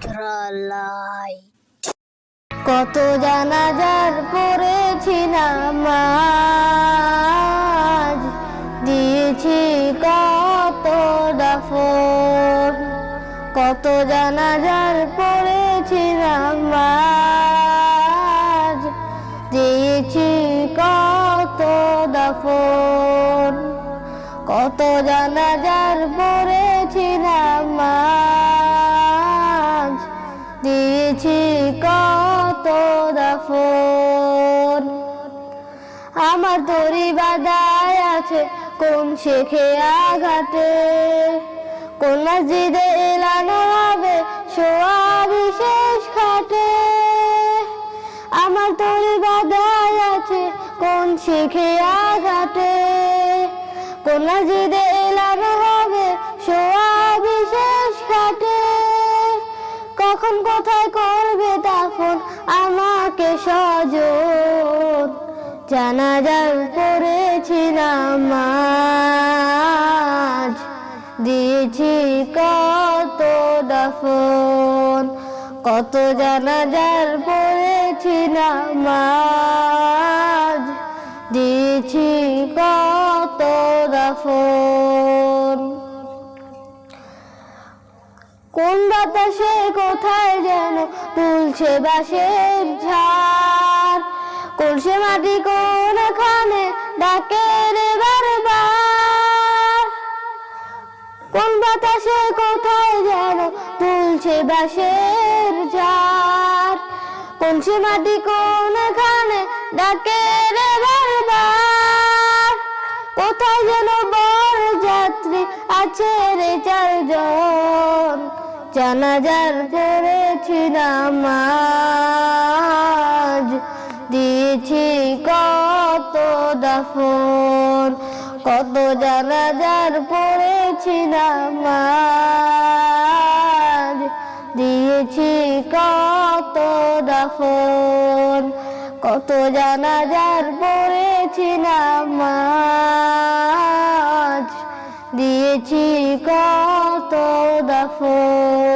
নেত্রলাই। কত জানাজার পড়েছি নামাজ, দিয়েছি কত দাফন। কত জানাজার পড়েছি নামাজ, দিয়েছি কত দাফন। কত জানাজার পড়েছি নামাজ, দিয়েছি কত দাফন। আমার তরি বাদায় আছে কোন শেখে আঘাটে, কোন মসজিদে এলানো হবে সোয়ারি শেষ খাটে। আমার তরি বাদায় আছে কোন শেখে আঘাটে, কোন মসজিদে এলানো হবে সোয়ারি শেষ খাটে। কখন কোথায় করবে দাফন আমাকে স্বজন, জানাজার পড়েছি নামাজ, দিয়েছি কত দাফন। কত জানাজার পড়েছি নামাজ, দিয়েছি কত দাফন। কোন বাতাসে কোথায় যেন তুলছে বাঁশের ঝাড়, কলসে মাটি কোনখানে ডাকে রে বারবার। কোন বাতাসে কোথায় যেন তুলছে বাঁশের ঝাড়, কলসে মাটি কোনখানে ডাকে রে বারবার। কোথায় যেন বর যাত্রী আছে রে চারজন, জানাজার পড়েছি নামাজ, দিয়েছি কত দাফন। কত জানাজার পড়েছি নামাজ, দিয়েছি কত দাফন। কত জানাজার পড়েছি নামাজ, দিয়েছি কত দাফন।